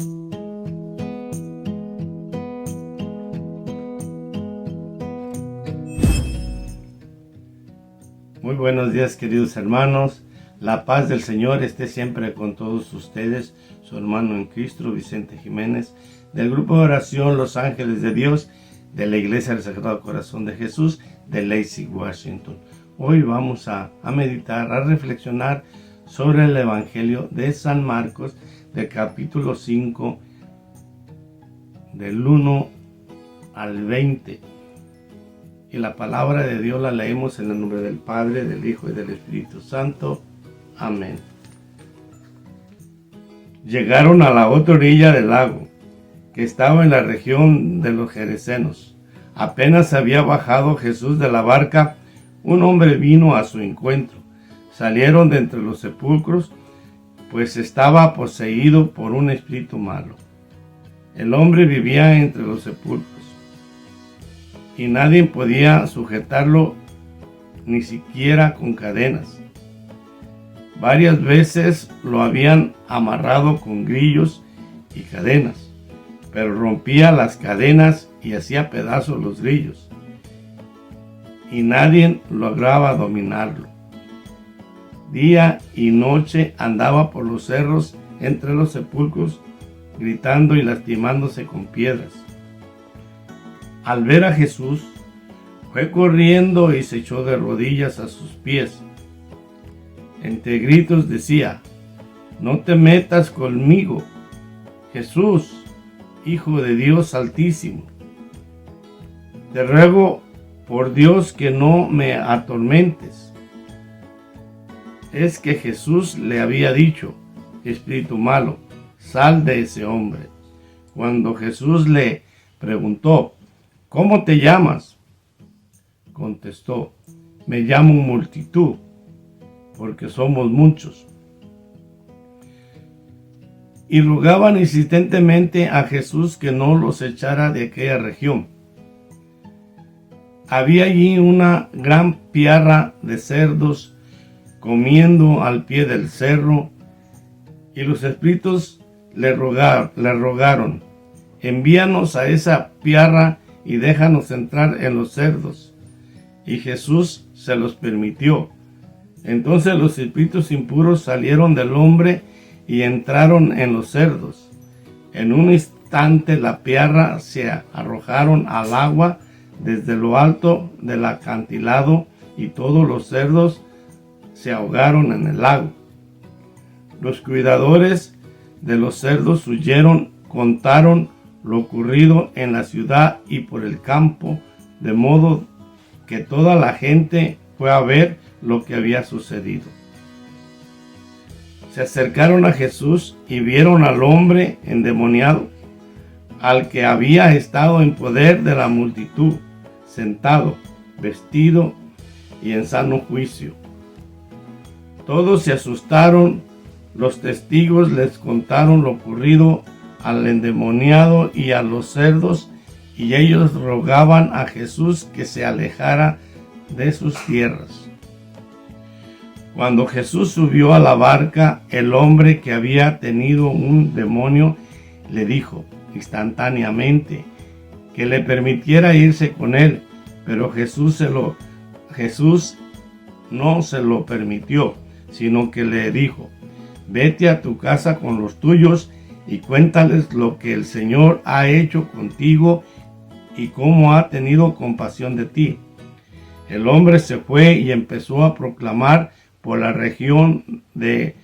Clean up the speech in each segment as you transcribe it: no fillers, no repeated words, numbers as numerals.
Muy buenos días, queridos hermanos. La paz del Señor esté siempre con todos ustedes. Su hermano en Cristo, Vicente Jiménez, del grupo de oración Los Ángeles de Dios, de la Iglesia del Sagrado Corazón de Jesús, de Lacey, Washington. Hoy vamos a meditar, a reflexionar sobre el Evangelio de San Marcos, del capítulo 5, del 1 al 20. Y la palabra de Dios la leemos en el nombre del Padre, del Hijo y del Espíritu Santo. Amén. Llegaron a la otra orilla del lago, que estaba en la región de los Gerasenos. Apenas había bajado Jesús de la barca, un hombre vino a su encuentro. Salieron de entre los sepulcros, pues estaba poseído por un espíritu malo. El hombre vivía entre los sepulcros, y nadie podía sujetarlo, ni siquiera con cadenas. Varias veces lo habían amarrado con grillos y cadenas, pero rompía las cadenas y hacía pedazos los grillos, y nadie lograba dominarlo. Día y noche andaba por los cerros entre los sepulcros, gritando y lastimándose con piedras. Al ver a Jesús, fue corriendo y se echó de rodillas a sus pies. Entre gritos decía: «No te metas conmigo, Jesús, Hijo de Dios Altísimo. Te ruego por Dios que no me atormentes». Es que Jesús le había dicho: «Espíritu malo, sal de ese hombre». Cuando Jesús le preguntó: «¿Cómo te llamas?», contestó: «Me llamo Multitud, porque somos muchos». Y rogaban insistentemente a Jesús que no los echara de aquella región. Había allí una gran piara de cerdos comiendo al pie del cerro, y los espíritus le rogaron: «Envíanos a esa piara y déjanos entrar en los cerdos». Y Jesús se los permitió. Entonces los espíritus impuros salieron del hombre y entraron en los cerdos. En un instante la piara se arrojaron al agua desde lo alto del acantilado, y todos los cerdos se ahogaron en el lago. Los cuidadores de los cerdos huyeron, contaron lo ocurrido en la ciudad y por el campo, de modo que toda la gente fue a ver lo que había sucedido. Se acercaron a Jesús y vieron al hombre endemoniado, al que había estado en poder de la multitud, sentado, vestido y en sano juicio. Todos se asustaron. Los testigos les contaron lo ocurrido al endemoniado y a los cerdos, y ellos rogaban a Jesús que se alejara de sus tierras. Cuando Jesús subió a la barca, el hombre que había tenido un demonio le dijo instantáneamente que le permitiera irse con él, pero Jesús no se lo permitió, sino que le dijo: «Vete a tu casa con los tuyos y cuéntales lo que el Señor ha hecho contigo y cómo ha tenido compasión de ti». El hombre se fue y empezó a proclamar por la región de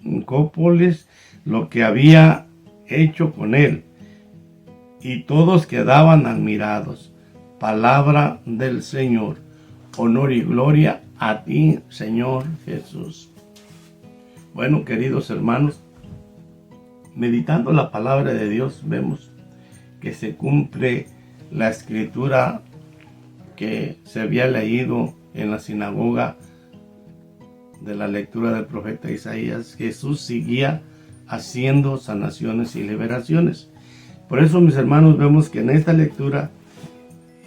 Decápolis lo que había hecho con él, y todos quedaban admirados. Palabra del Señor. Honor y gloria a ti, Señor Jesús. Bueno, queridos hermanos, meditando la palabra de Dios, vemos que se cumple la escritura que se había leído en la sinagoga de la lectura del profeta Isaías. Jesús seguía haciendo sanaciones y liberaciones. Por eso, mis hermanos, vemos que en esta lectura,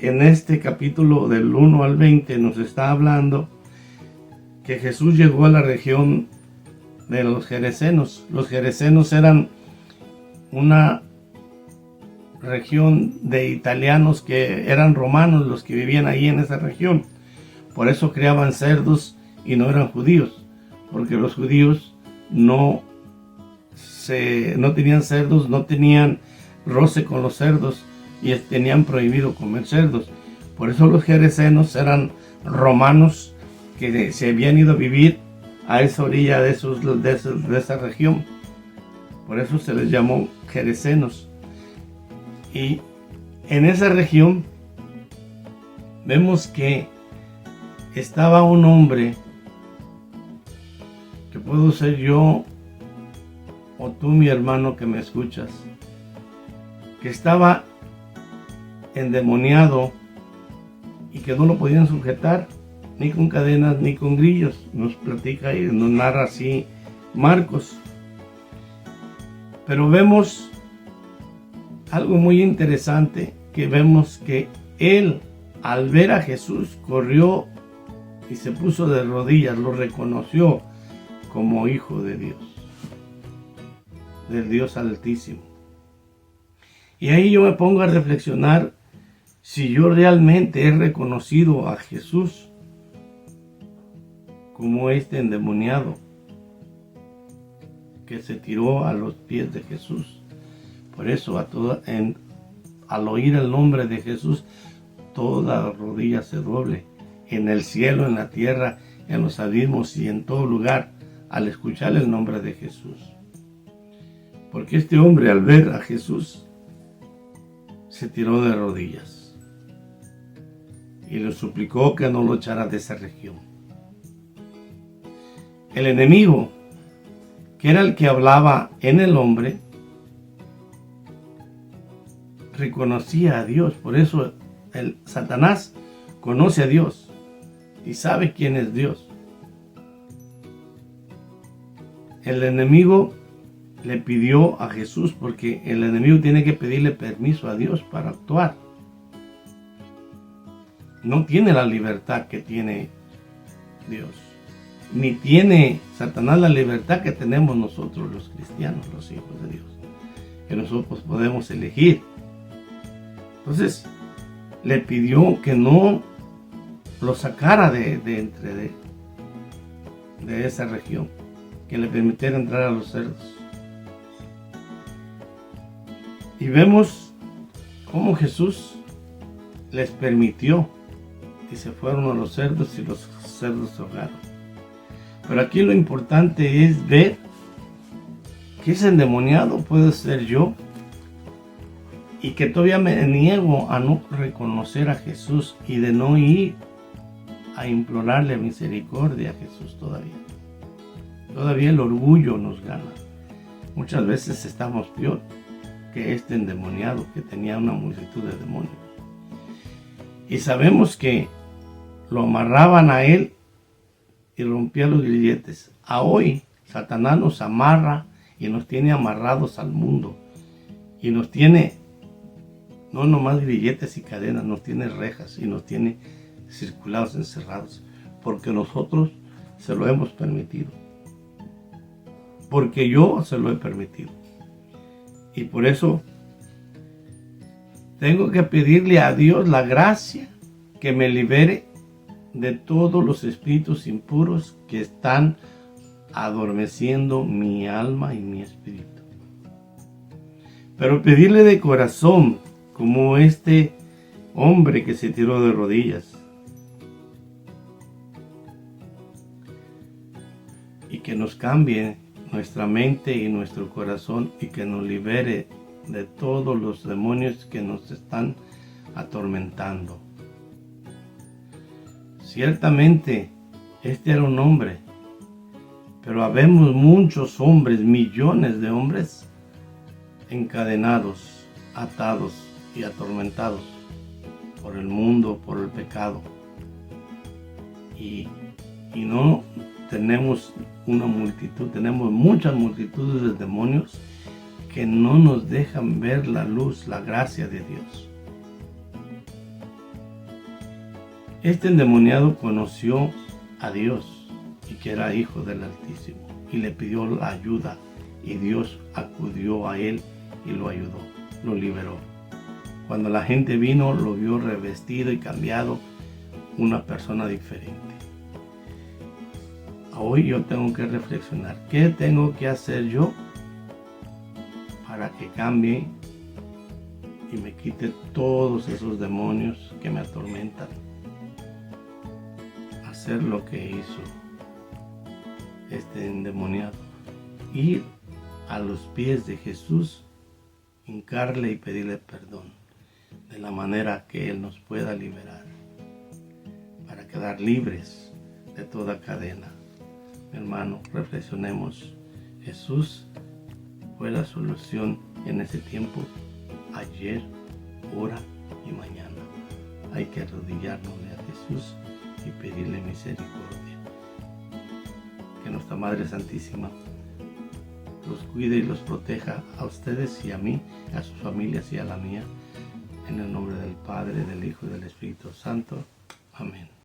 en este capítulo del 1 al 20, nos está hablando que Jesús llegó a la región de los Gerasenos. Los Gerasenos eran una región de italianos que eran romanos los que vivían ahí en esa región. Por eso criaban cerdos y no eran judíos, porque los judíos no tenían cerdos, no tenían roce con los cerdos y tenían prohibido comer cerdos. Por eso los geresenos eran romanos que se habían ido a vivir a esa orilla de esa región. Por eso se les llamó geresenos. Y en esa región vemos que estaba un hombre, que puedo ser yo o tú, mi hermano que me escuchas, que estaba endemoniado y que no lo podían sujetar ni con cadenas ni con grillos. Nos platica y nos narra así Marcos. Pero vemos algo muy interesante, que vemos que él, al ver a Jesús, corrió y se puso de rodillas, lo reconoció como hijo de Dios, del Dios Altísimo. Y ahí yo me pongo a reflexionar si yo realmente he reconocido a Jesús como este endemoniado que se tiró a los pies de Jesús. Por eso al oír el nombre de Jesús, toda rodilla se doble, en el cielo, en la tierra, en los abismos y en todo lugar, al escuchar el nombre de Jesús. Porque este hombre, al ver a Jesús, se tiró de rodillas y le suplicó que no lo echara de esa región. El enemigo, que era el que hablaba en el hombre, reconocía a Dios. Por eso Satanás conoce a Dios y sabe quién es Dios. El enemigo le pidió a Jesús, porque el enemigo tiene que pedirle permiso a Dios para actuar. No tiene la libertad que tiene Dios, ni tiene Satanás la libertad que tenemos nosotros los cristianos, los hijos de Dios, que nosotros podemos elegir. Entonces le pidió que no lo sacara de esa región, que le permitiera entrar a los cerdos. Y vemos cómo Jesús les permitió y se fueron a los cerdos y los cerdos se ahogaron. Pero aquí lo importante es ver que ese endemoniado puede ser yo, y que todavía me niego a no reconocer a Jesús y de no ir a implorarle misericordia a Jesús todavía. Todavía el orgullo nos gana. Muchas veces estamos peor que este endemoniado que tenía una multitud de demonios. Y sabemos que lo amarraban a él y rompía los grilletes. A hoy Satanás nos amarra y nos tiene amarrados al mundo. Y nos tiene no nomás grilletes y cadenas, nos tiene rejas y nos tiene circulados, encerrados, porque nosotros se lo hemos permitido. Porque yo se lo he permitido. Y por eso tengo que pedirle a Dios la gracia que me libere de todos los espíritus impuros que están adormeciendo mi alma y mi espíritu. Pero pedirle de corazón, como este hombre que se tiró de rodillas, y que nos cambie nuestra mente y nuestro corazón y que nos libere de todos los demonios que nos están atormentando. Ciertamente este era un hombre, pero habemos muchos hombres, millones de hombres encadenados, atados y atormentados por el mundo, por el pecado, y no tenemos una multitud, tenemos muchas multitudes de demonios que no nos dejan ver la luz, la gracia de Dios. Este endemoniado conoció a Dios y que era hijo del Altísimo y le pidió la ayuda, y Dios acudió a él y lo ayudó, lo liberó. Cuando la gente vino, lo vio revestido y cambiado, una persona diferente. Hoy yo tengo que reflexionar, ¿qué tengo que hacer yo para que cambie y me quite todos esos demonios que me atormentan? Hacer lo que hizo este endemoniado, ir a los pies de Jesús, hincarle y pedirle perdón, de la manera que Él nos pueda liberar, para quedar libres de toda cadena. Mi hermano, reflexionemos. Jesús fue la solución en ese tiempo, ayer, ahora y mañana. Hay que arrodillarnos a Jesús y pedirle misericordia. Que nuestra Madre Santísima los cuide y los proteja a ustedes y a mí, a sus familias y a la mía. En el nombre del Padre, del Hijo y del Espíritu Santo. Amén.